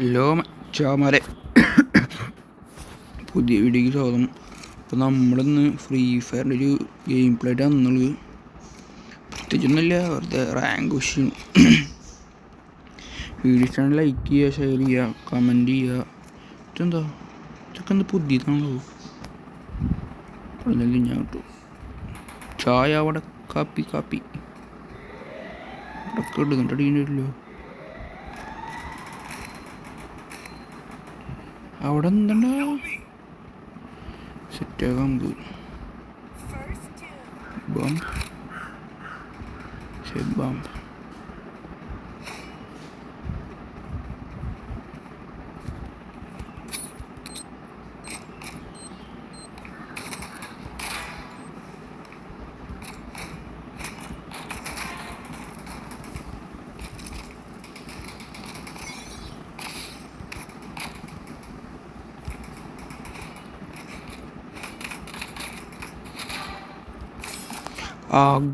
Hello മച്ചാമാരെ, പുതിയ വീഡിയോയ്ക്ക് സ്വാഗതം. അപ്പോൾ നമ്മളിന്ന് ഫ്രീ ഫയറിൻ്റെ ഒരു ഗെയിം പ്ലേ ആയിട്ട് വന്നുള്ളത്. പ്രത്യേകിച്ചൊന്നുമില്ല, വെറുതെ റാങ്ക് വിഷയം. വീഡിയോ ഇഷ്ടമാണ് ലൈക്ക് ചെയ്യുക, ഷെയർ ചെയ്യുക, കമൻറ്റ് ചെയ്യുക. ഇതൊക്കെ എന്താ പുതിയതാണല്ലോ. അതെല്ലാം ഞാൻ കിട്ടും. ചായ അവിടെ കാപ്പി ഇവിടെ ഇടുന്നുണ്ട്, അടിക്കണ്ടല്ലോ. അവിടെ എന്തുണ്ടാ സെറ്റാകാൻ ബംബ്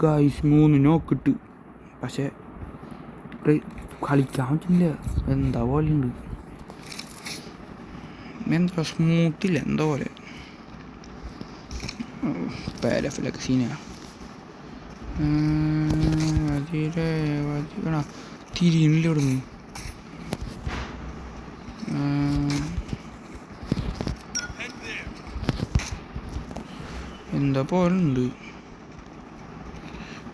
ഗൈസ് 3 നോക്കിട്ട്, പക്ഷേ കളിക്കാൻ പറ്റില്ല. എന്താ പോലെ ഉണ്ട്, എന്താ സ്മൂത്തില്ല, എന്താ പോലെ പാരഫിലൊക്കെ സീനാ. തിരിയുന്നില്ല ഇവിടുന്ന്. എന്താ പോലെ ഉണ്ട്,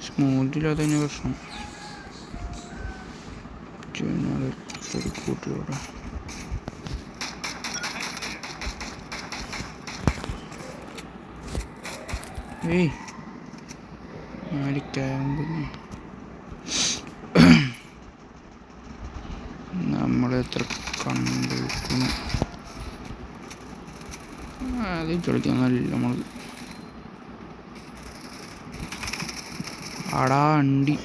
സ്മൂത്തില്ലാത്ത തന്നെ പ്രശ്നം. കൂട്ടിലൂടെ നമ്മളെത്ര കണ്ടിരിക്കുന്നു. അത് കളിക്കാന്നല്ല നമ്മൾ ആടാ അണ്ടി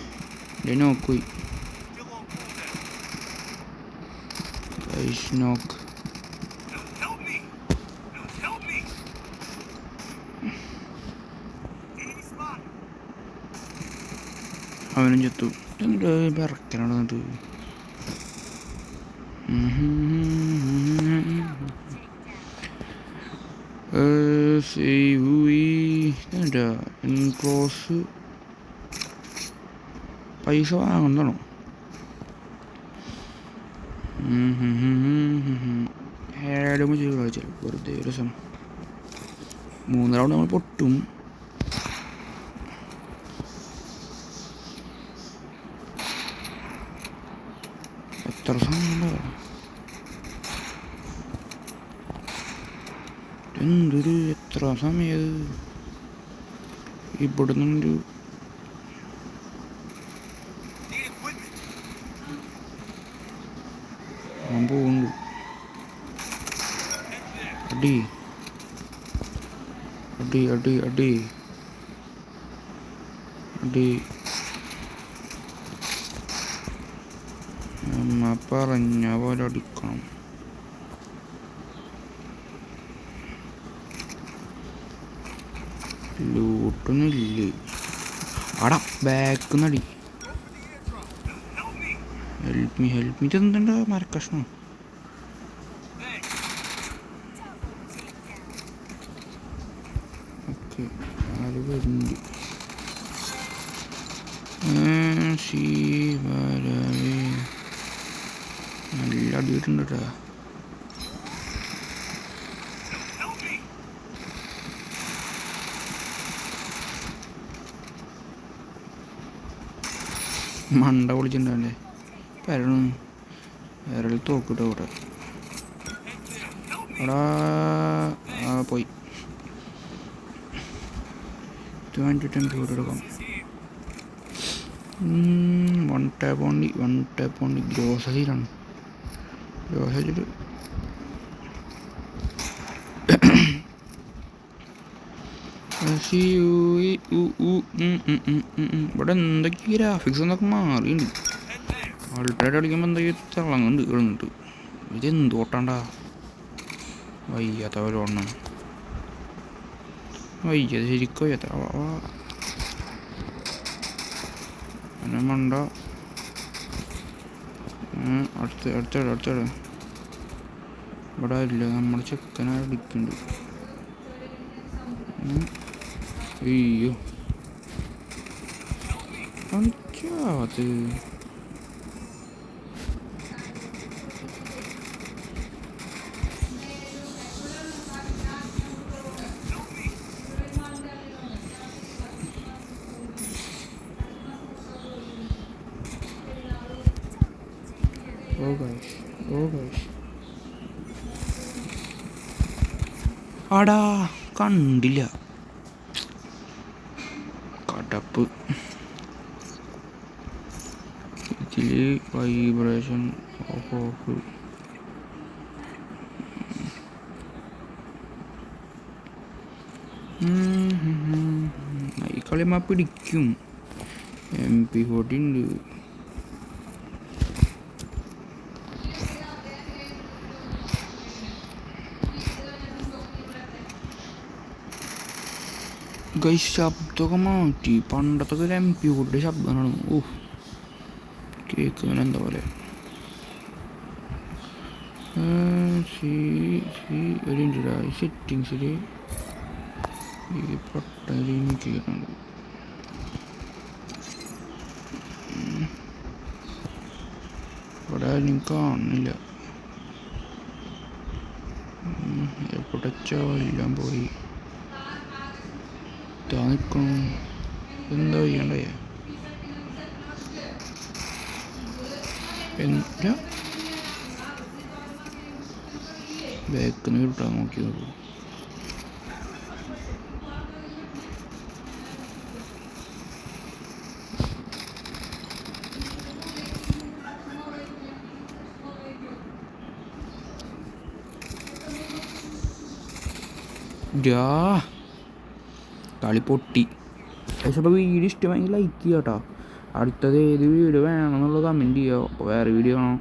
നോക്കുപോയി. നോക്ക് അവനും ചത്തു. എന്നിട്ട് വിറക്കലാണ്. എന്നിട്ട് എൻക്ലോസ് പൈസ വാങ്ങുന്നതാണോ? ഹേഡും ചെയ്തു വെറുതെ രസം. 3 റൗണ്ട് നമ്മൾ പൊട്ടും. എത്ര സമയം എത്ര സമയം ഇവിടുന്നൊരു പോകുന്നുണ്ട്. അടി അടി അടി അടി അടി പറഞ്ഞ പോലെ അടിക്കണം. ലൂട്ടൊന്നുമില്ലേ ആടാ, ബാക്ക് നടി. ഹെൽപ്പ് മീ ഇതെന്താ മരക്കഷ്ണം. ഓക്കെ, അത് വരുന്നുണ്ട്. നല്ല അടിയിട്ടുണ്ട് കേട്ടോ. മണ്ട പൊളിച്ചിട്ടുണ്ടല്ലേ. വേറെ തോക്കിട്ടോ ഇവിടെ. എടാ പോയി. 210 എടുക്കാം. 1 ടാപ്പ് ഓൺലി ഗ്രോസറിയിലാണ്. ഗ്രോസറിയിൽ ഇവിടെ എന്തൊക്കെ ഗ്രാഫിക്സ് എന്നൊക്കെ മാറിയുണ്ട്. അൾട്രേറ്റ് അടിക്കുമ്പോൾ എന്തൊക്കെ തിളങ്ങുന്നുണ്ട് കിടന്നിട്ട്. ഇതെന്തോട്ടാണ്ടാ വയ്യാത്ത പോലെ ഓടണം. വയ്യത് ശരിക്കും വയ്യാത്ത മണ്ട. അടുത്ത ഇവിടെ ഇല്ല, നമ്മുടെ ചെക്കനെ അടിക്കുന്നുണ്ട്. അയ്യോ കളിക്കാത്. ഓ ഗൈസ്, ഓ ഗൈസ്, ആടാ കണ്ടില്ല. കടപ്പ്. ഇതിൽ വൈബ്രേഷൻ ഓഫ്. ഈ കളിമാ പിടിക്കും. MP40 ഉണ്ട്. ഗൈസ് ശബ്ദമൊക്കെ മാറ്റി. പണ്ടത്തെ ഒരു MP40 ശബ്ദമാണ്. ഓ കേൾക്കുന്നതിന് എന്താ പറയുക. ഒരു സെറ്റിങ്സിൽ ഈ പട്ടയിൽ കേൾക്കുന്നുണ്ട്. ഇവിടെ ആരും കാണുന്നില്ല. എവിടെ എല്ലാം പോയി നിൽക്കണം. എന്താ ചെയ്യണ്ടേ? എന്താ ബാക്കിന് കിട്ടാൻ നോക്കി നോക്കൂ. കളി പൊട്ടി. പക്ഷെ അപ്പോൾ വീഡിയോ ഇഷ്ടമെങ്കിൽ ലൈക്ക് ചെയ്യാം കേട്ടോ. അടുത്തത് ഏത് വീഡിയോ വേണമെന്നുള്ളത് കമൻറ്റ് ചെയ്യുക. അപ്പോൾ വേറെ വീഡിയോ ആണോ?